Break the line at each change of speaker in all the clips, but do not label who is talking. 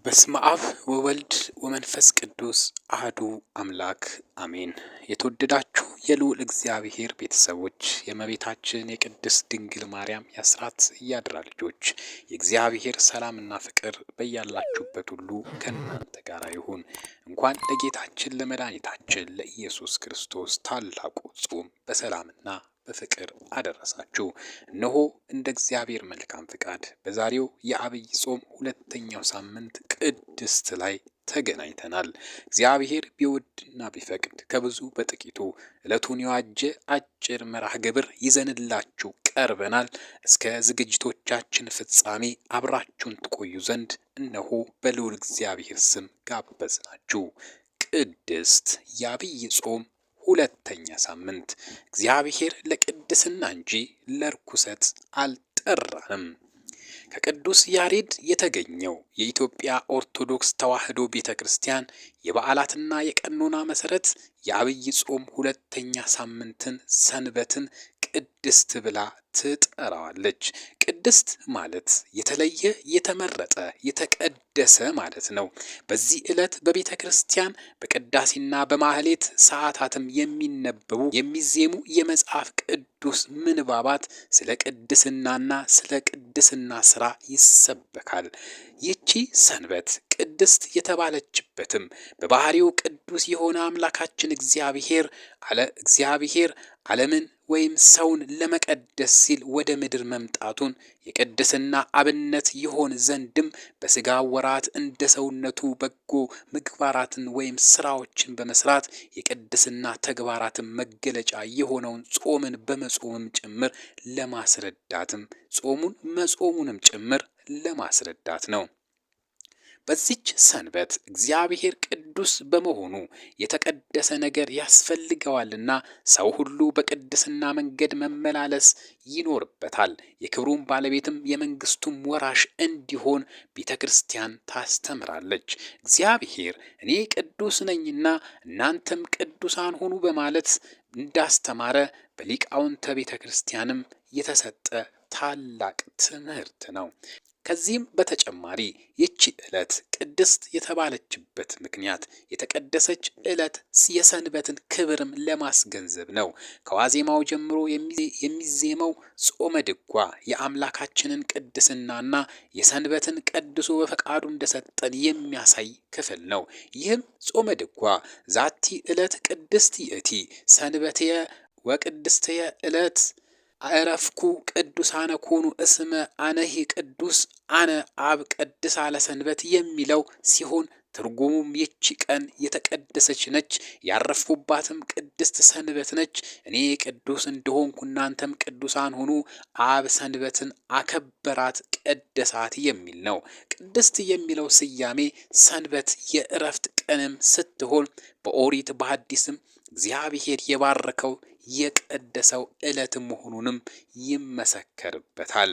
በስመ አብ ወወልድ ወመንፈስ ቅዱስ አህዱ አምላክ አሜን። የተወደዳችሁ የልዑል እግዚአብሔር ቤተሰቦች፣ የእመቤታችን የቅድስት ድንግል ማርያም የአስራት ያድራ ልጆች፣ የእግዚአብሔር ሰላምና ፍቅር በያላችሁበት ሁሉ ከእናንተ ጋር ይሁን። እንኳን ለጌታችን ለመድኃኒታችን ለኢየሱስ ክርስቶስ ታላቁ ጾም በሰላምና በፍቅር አደረሳችሁ። እነሆ እንደ እግዚአብሔር መልካም ፍቃድ በዛሬው የአብይ ጾም ሁለተኛው ሳምንት ቅድስት ላይ ተገናኝተናል። እግዚአብሔር ቢወድና ቢፈቅድ ከብዙ በጥቂቱ ዕለቱን የዋጀ አጭር መርሐ ግብር ይዘንላችሁ ቀርበናል። እስከ ዝግጅቶቻችን ፍጻሜ አብራችሁን ትቆዩ ዘንድ እነሆ በልዑል እግዚአብሔር ስም ጋበዝናችሁ። ቅድስት የአብይ ጾም ሁለተኛ ሳምንት። እግዚአብሔር ለቅድስና እንጂ ለርኩሰት አልጠራንም። ከቅዱስ ያሬድ የተገኘው የኢትዮጵያ ኦርቶዶክስ ተዋሕዶ ቤተክርስቲያን የበዓላትና የቀኖና መሰረት የአብይ ጾም ሁለተኛ ሳምንትን ሰንበትን ቅድስት ብላ ትጠራዋለች። ቅድስት ማለት የተለየ፣ የተመረጠ፣ የተቀደሰ ማለት ነው። በዚህ ዕለት በቤተ ክርስቲያን በቅዳሴና በማህሌት ሰዓታትም የሚነበቡ የሚዜሙ የመጽሐፍ ቅዱስ ምንባባት ስለ ቅድስናና ስለ ቅድስና ስራ ይሰበካል። ይቺ ሰንበት ቅድስት የተባለችበትም በባህሪው ቅዱስ የሆነ አምላካችን እግዚአብሔር ዓለምን ወይም ሰውን ለመቀደስ ሲል ወደ ምድር መምጣቱን የቅድስና አብነት ይሆን ዘንድም በሥጋ ወራት እንደ ሰውነቱ በጎ ምግባራትን ወይም ስራዎችን በመስራት የቅድስና ተግባራትን መገለጫ የሆነውን ጾምን በመጾምም ጭምር ለማስረዳትም ጾሙን መጾሙንም ጭምር ለማስረዳት ነው። በዚች ሰንበት እግዚአብሔር ቅዱስ በመሆኑ የተቀደሰ ነገር ያስፈልገዋልና ሰው ሁሉ በቅድስና መንገድ መመላለስ ይኖርበታል። የክብሩም ባለቤትም የመንግስቱም ወራሽ እንዲሆን ቤተ ክርስቲያን ታስተምራለች። እግዚአብሔር እኔ ቅዱስ ነኝና እናንተም ቅዱሳን ሁኑ በማለት እንዳስተማረ በሊቃውንተ ቤተ ክርስቲያንም የተሰጠ ታላቅ ትምህርት ነው። ከዚህም በተጨማሪ ይቺ ዕለት ቅድስት የተባለችበት ምክንያት የተቀደሰች ዕለት የሰንበትን ክብርም ለማስገንዘብ ነው። ከዋዜማው ጀምሮ የሚዜመው ጾመ ድጓ የአምላካችንን ቅድስናና የሰንበትን ቀድሶ በፈቃዱ እንደሰጠን የሚያሳይ ክፍል ነው። ይህም ጾመ ድጓ ዛቲ ዕለት ቅድስት ይእቲ ሰንበትየ ወቅድስትየ ዕለት አረፍኩ ቅዱሳነ ኮኑ እስመ አነሂ ቅዱስ አነ አብ ቀድሳ ለሰንበት የሚለው ሲሆን ትርጉሙም ይቺ ቀን የተቀደሰች ነች፣ ያረፍኩባትም ቅድስት ሰንበት ነች፣ እኔ ቅዱስ እንደሆንኩ እናንተም ቅዱሳን ሁኑ፣ አብ ሰንበትን አከበራት ቀደሳት የሚል ነው። ቅድስት የሚለው ስያሜ ሰንበት የእረፍት ቀንም ስትሆን በኦሪት በሐዲስም እግዚአብሔር የባረከው የቀደሰው ዕለት መሆኑንም ይመሰከርበታል።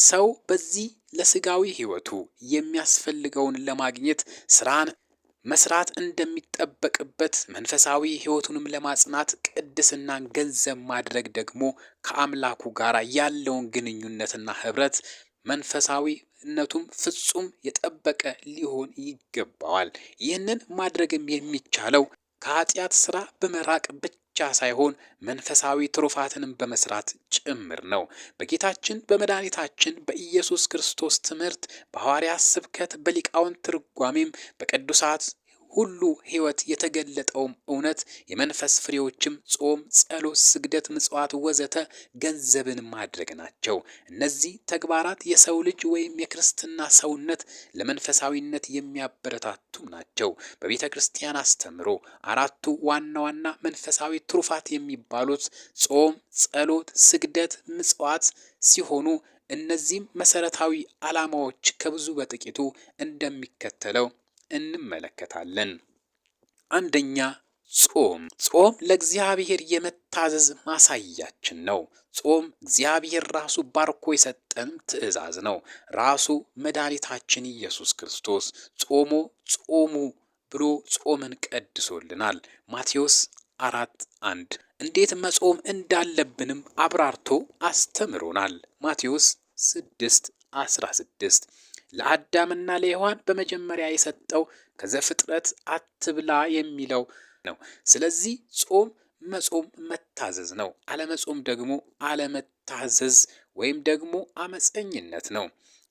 ሰው በዚህ ለስጋዊ ሕይወቱ የሚያስፈልገውን ለማግኘት ስራን መስራት እንደሚጠበቅበት መንፈሳዊ ሕይወቱንም ለማጽናት ቅድስናን ገንዘብ ማድረግ ደግሞ ከአምላኩ ጋር ያለውን ግንኙነትና ህብረት መንፈሳዊነቱም ፍጹም የጠበቀ ሊሆን ይገባዋል። ይህንን ማድረግም የሚቻለው ከኃጢአት ስራ በመራቅ ብቻ ሳይሆን መንፈሳዊ ትሩፋትንም በመስራት ጭምር ነው። በጌታችን በመድኃኒታችን በኢየሱስ ክርስቶስ ትምህርት፣ በሐዋርያት ስብከት፣ በሊቃውንት ትርጓሜም በቅዱሳት ሁሉ ሕይወት የተገለጠውም እውነት የመንፈስ ፍሬዎችም ጾም፣ ጸሎት፣ ስግደት፣ ምጽዋት ወዘተ ገንዘብን ማድረግ ናቸው። እነዚህ ተግባራት የሰው ልጅ ወይም የክርስትና ሰውነት ለመንፈሳዊነት የሚያበረታቱም ናቸው። በቤተ ክርስቲያን አስተምሮ አራቱ ዋና ዋና መንፈሳዊ ትሩፋት የሚባሉት ጾም፣ ጸሎት፣ ስግደት፣ ምጽዋት ሲሆኑ እነዚህም መሰረታዊ ዓላማዎች ከብዙ በጥቂቱ እንደሚከተለው እንመለከታለን። አንደኛ፣ ጾም ለእግዚአብሔር የመታዘዝ ማሳያችን ነው። ጾም እግዚአብሔር ራሱ ባርኮ የሰጠን ትእዛዝ ነው። ራሱ መድኃኒታችን ኢየሱስ ክርስቶስ ጾሙ ብሎ ጾምን ቀድሶልናል። ማቴዎስ 4:1 እንዴት መጾም እንዳለብንም አብራርቶ አስተምሮናል። ማቴዎስ 6:16 ለአዳምና ለሔዋን በመጀመሪያ የሰጠው ከዘፍጥረት አትብላ የሚለው ነው። ስለዚህ ጾም መጾም መታዘዝ ነው። አለመጾም ደግሞ አለመታዘዝ ወይም ደግሞ አመፀኝነት ነው።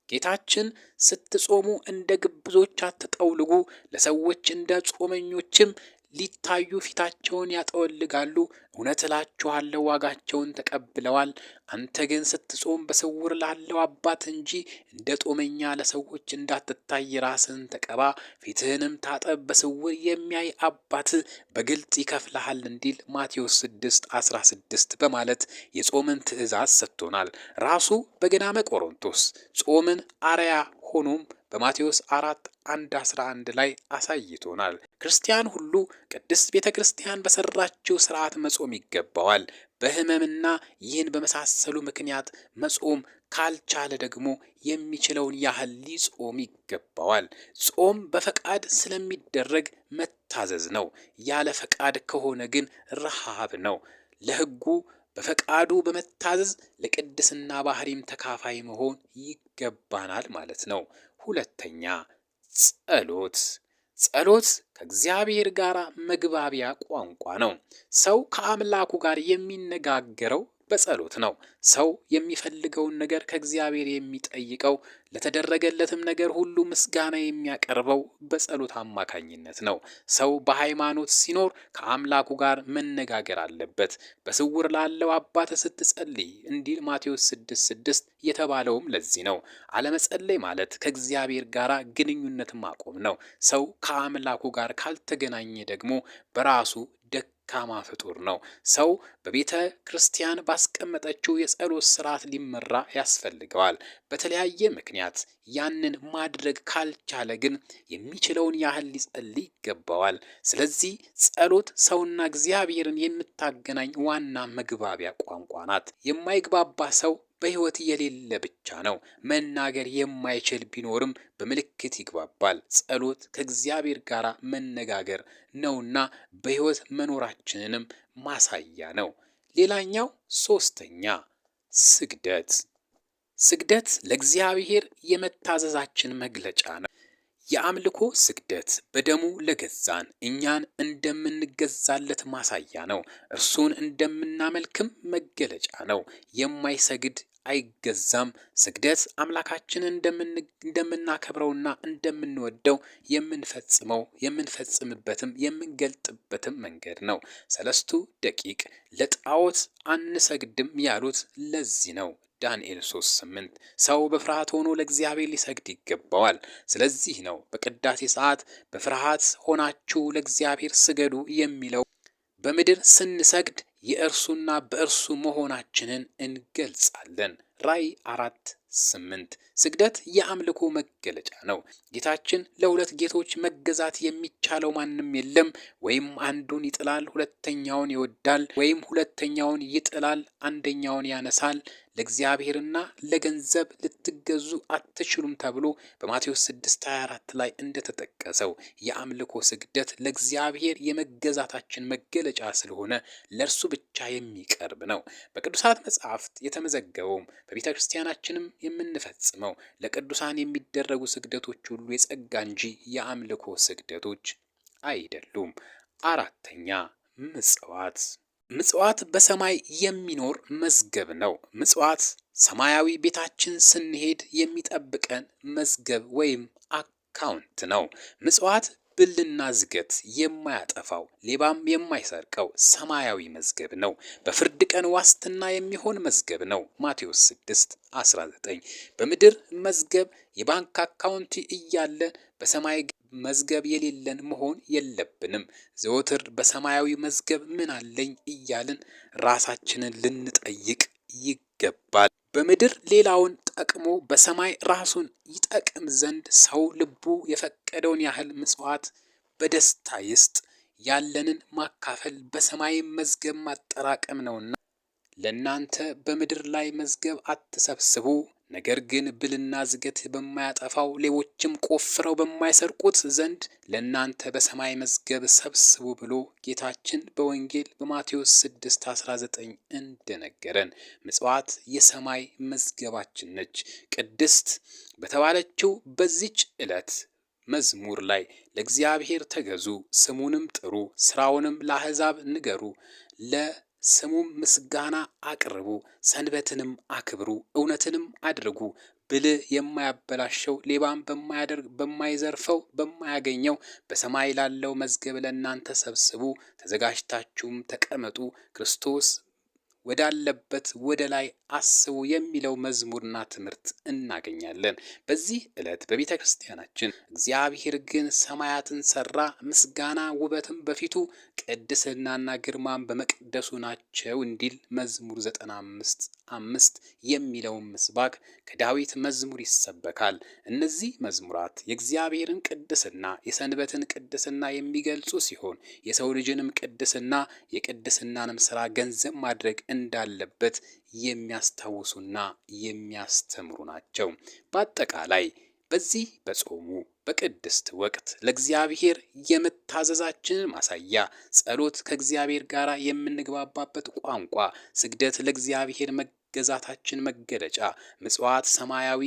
ጌታችን ስትጾሙ እንደ ግብዞች አትጠውልጉ፣ ለሰዎች እንደ ጾመኞችም ሊታዩ ፊታቸውን ያጠወልጋሉ፣ እውነት እላችኋለሁ ዋጋቸውን ተቀብለዋል። አንተ ግን ስትጾም በስውር ላለው አባት እንጂ እንደ ጦመኛ ለሰዎች እንዳትታይ ራስህን ተቀባ፣ ፊትህንም ታጠብ፣ በስውር የሚያይ አባት በግልጥ ይከፍልሃል እንዲል ማቴዎስ 6:16 በማለት የጾምን ትእዛዝ ሰጥቶናል። ራሱ በገዳመ ቆሮንቶስ ጾምን አርአያ ሆኖም በማቴዎስ 4:1-11 ላይ አሳይቶናል። ክርስቲያን ሁሉ ቅድስት ቤተ ክርስቲያን በሰራችው ሥርዓት መጾም ይገባዋል። በሕመምና ይህን በመሳሰሉ ምክንያት መጾም ካልቻለ ደግሞ የሚችለውን ያህል ሊጾም ይገባዋል። ጾም በፈቃድ ስለሚደረግ መታዘዝ ነው። ያለ ፈቃድ ከሆነ ግን ረሃብ ነው። ለሕጉ በፈቃዱ በመታዘዝ ለቅድስና ባህሪም ተካፋይ መሆን ይገባናል ማለት ነው። ሁለተኛ ጸሎት። ጸሎት ከእግዚአብሔር ጋር መግባቢያ ቋንቋ ነው። ሰው ከአምላኩ ጋር የሚነጋገረው በጸሎት ነው። ሰው የሚፈልገውን ነገር ከእግዚአብሔር የሚጠይቀው ለተደረገለትም ነገር ሁሉ ምስጋና የሚያቀርበው በጸሎት አማካኝነት ነው። ሰው በሃይማኖት ሲኖር ከአምላኩ ጋር መነጋገር አለበት። በስውር ላለው አባት ስትጸልይ እንዲል ማቴዎስ 6:6 የተባለውም ለዚህ ነው። አለመጸለይ ማለት ከእግዚአብሔር ጋር ግንኙነት ማቆም ነው። ሰው ከአምላኩ ጋር ካልተገናኘ ደግሞ በራሱ ደካማ ፍጡር ነው። ሰው በቤተ ክርስቲያን ባስቀመጠችው የጸሎት ሥርዓት ሊመራ ያስፈልገዋል። በተለያየ ምክንያት ያንን ማድረግ ካልቻለ ግን የሚችለውን ያህል ሊጸልይ ይገባዋል። ስለዚህ ጸሎት ሰውና እግዚአብሔርን የምታገናኝ ዋና መግባቢያ ቋንቋ ናት። የማይግባባ ሰው በሕይወት የሌለ ብቻ ነው። መናገር የማይችል ቢኖርም በምልክት ይግባባል። ጸሎት ከእግዚአብሔር ጋር መነጋገር ነውና በሕይወት መኖራችንንም ማሳያ ነው። ሌላኛው ሶስተኛ ስግደት። ስግደት ለእግዚአብሔር የመታዘዛችን መግለጫ ነው። የአምልኮ ስግደት በደሙ ለገዛን እኛን እንደምንገዛለት ማሳያ ነው። እርሱን እንደምናመልክም መገለጫ ነው። የማይሰግድ አይገዛም። ስግደት አምላካችንን እንደምናከብረውና እንደምንወደው የምንፈጽምበትም የምንገልጥበትም መንገድ ነው። ሰለስቱ ደቂቅ ለጣዖት አንሰግድም ያሉት ለዚህ ነው። ዳንኤል 3:8 ሰው በፍርሃት ሆኖ ለእግዚአብሔር ሊሰግድ ይገባዋል። ስለዚህ ነው በቅዳሴ ሰዓት በፍርሃት ሆናችሁ ለእግዚአብሔር ስገዱ የሚለው። በምድር ስንሰግድ የእርሱና በእርሱ መሆናችንን እንገልጻለን። ራእይ 4:8 ስግደት የአምልኮ መገለጫ ነው። ጌታችን ለሁለት ጌቶች መገዛት የሚቻለው ማንም የለም፣ ወይም አንዱን ይጥላል ሁለተኛውን ይወዳል፣ ወይም ሁለተኛውን ይጥላል አንደኛውን ያነሳል፣ ለእግዚአብሔርና ለገንዘብ ልትገዙ አትችሉም ተብሎ በማቴዎስ 6:24 ላይ እንደተጠቀሰው የአምልኮ ስግደት ለእግዚአብሔር የመገዛታችን መገለጫ ስለሆነ ለእርሱ ብቻ የሚቀርብ ነው። በቅዱሳት መጻሕፍት የተመዘገበውም በቤተ ክርስቲያናችንም የምንፈጽመው ለቅዱሳን የሚደረጉ ስግደቶች ሁሉ የጸጋ እንጂ የአምልኮ ስግደቶች አይደሉም። አራተኛ ምጽዋት። ምጽዋት በሰማይ የሚኖር መዝገብ ነው። ምጽዋት ሰማያዊ ቤታችን ስንሄድ የሚጠብቀን መዝገብ ወይም አካውንት ነው። ምጽዋት ብልና ዝገት የማያጠፋው ሌባም የማይሰርቀው ሰማያዊ መዝገብ ነው። በፍርድ ቀን ዋስትና የሚሆን መዝገብ ነው። ማቴዎስ 6:19 በምድር መዝገብ የባንክ አካውንት እያለን በሰማይ መዝገብ የሌለን መሆን የለብንም። ዘወትር በሰማያዊ መዝገብ ምን አለኝ እያልን ራሳችንን ልንጠይቅ ይገባል። በምድር ሌላውን ጠቅሞ በሰማይ ራሱን ይጠቅም ዘንድ ሰው ልቡ የፈቀደውን ያህል ምጽዋት በደስታ ይስጥ። ያለንን ማካፈል በሰማይ መዝገብ ማጠራቀም ነውና ለእናንተ በምድር ላይ መዝገብ አትሰብስቡ፣ ነገር ግን ብልና ዝገት በማያጠፋው ሌቦችም ቆፍረው በማይሰርቁት ዘንድ ለእናንተ በሰማይ መዝገብ ሰብስቡ ብሎ ጌታችን በወንጌል በማቴዎስ 6:19 እንደነገረን ምጽዋት የሰማይ መዝገባችን ነች። ቅድስት በተባለችው በዚች ዕለት መዝሙር ላይ ለእግዚአብሔር ተገዙ፣ ስሙንም ጥሩ፣ ስራውንም ለአሕዛብ ንገሩ፣ ለስሙም ምስጋና አቅርቡ፣ ሰንበትንም አክብሩ፣ እውነትንም አድርጉ፣ ብልህ የማያበላሸው ሌባም በማይዘርፈው በማያገኘው በሰማይ ላለው መዝገብ ለእናንተ ሰብስቡ፣ ተዘጋጅታችሁም ተቀመጡ፣ ክርስቶስ ወዳለበት ወደ ላይ አስቡ የሚለው መዝሙርና ትምህርት እናገኛለን። በዚህ ዕለት በቤተ ክርስቲያናችን እግዚአብሔር ግን ሰማያትን ሰራ፣ ምስጋና ውበትም በፊቱ ቅድስናና ግርማም በመቅደሱ ናቸው እንዲል መዝሙር 95:5 የሚለውን ምስባክ ከዳዊት መዝሙር ይሰበካል። እነዚህ መዝሙራት የእግዚአብሔርን ቅድስና የሰንበትን ቅድስና የሚገልጹ ሲሆን የሰው ልጅንም ቅድስና የቅድስናንም ስራ ገንዘብ ማድረግ እንዳለበት የሚያስታውሱና የሚያስተምሩ ናቸው። በአጠቃላይ በዚህ በጾሙ በቅድስት ወቅት ለእግዚአብሔር የመታዘዛችንን ማሳያ፣ ጸሎት ከእግዚአብሔር ጋር የምንግባባበት ቋንቋ፣ ስግደት ለእግዚአብሔር መገዛታችን መገለጫ፣ ምጽዋት ሰማያዊ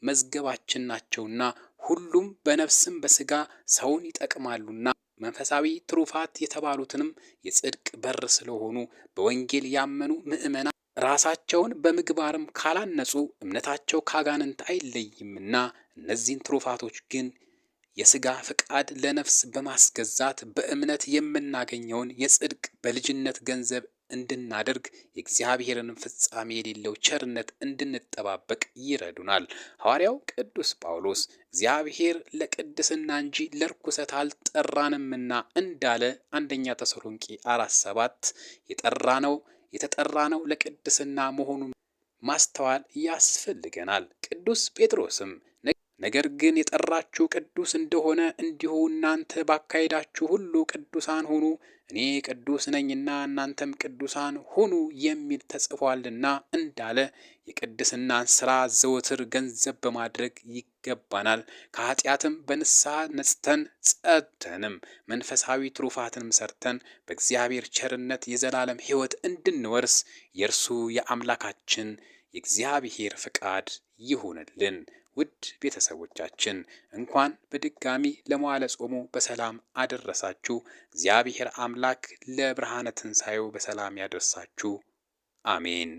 መዝገባችን ናቸውና ሁሉም በነፍስም በስጋ ሰውን ይጠቅማሉና መንፈሳዊ ትሩፋት የተባሉትንም የጽድቅ በር ስለሆኑ በወንጌል ያመኑ ምዕመናን ራሳቸውን በምግባርም ካላነጹ እምነታቸው ካጋንንት አይለይምና እነዚህን ትሩፋቶች ግን የሥጋ ፍቃድ ለነፍስ በማስገዛት በእምነት የምናገኘውን የጽድቅ በልጅነት ገንዘብ እንድናደርግ የእግዚአብሔርን ፍጻሜ የሌለው ቸርነት እንድንጠባበቅ ይረዱናል። ሐዋርያው ቅዱስ ጳውሎስ እግዚአብሔር ለቅድስና እንጂ ለርኩሰት አልጠራንምና እንዳለ አንደኛ ተሰሎንቄ 4:7 የተጠራነው ለቅድስና መሆኑን ማስተዋል ያስፈልገናል። ቅዱስ ጴጥሮስም ነገር ግን የጠራችሁ ቅዱስ እንደሆነ እንዲሁ እናንተ ባካሄዳችሁ ሁሉ ቅዱሳን ሁኑ፣ እኔ ቅዱስ ነኝና እናንተም ቅዱሳን ሁኑ የሚል ተጽፏልና እንዳለ የቅድስናን ሥራ ዘወትር ገንዘብ በማድረግ ይገባናል። ከኃጢአትም በንስሐ ነጽተን ጸድተንም መንፈሳዊ ትሩፋትንም ሰርተን በእግዚአብሔር ቸርነት የዘላለም ሕይወት እንድንወርስ የእርሱ የአምላካችን የእግዚአብሔር ፍቃድ ይሁንልን። ውድ ቤተሰቦቻችን እንኳን በድጋሚ ለመዋዕለ ጾሙ በሰላም አደረሳችሁ። እግዚአብሔር አምላክ ለብርሃነ ትንሣኤው በሰላም ያደርሳችሁ። አሜን።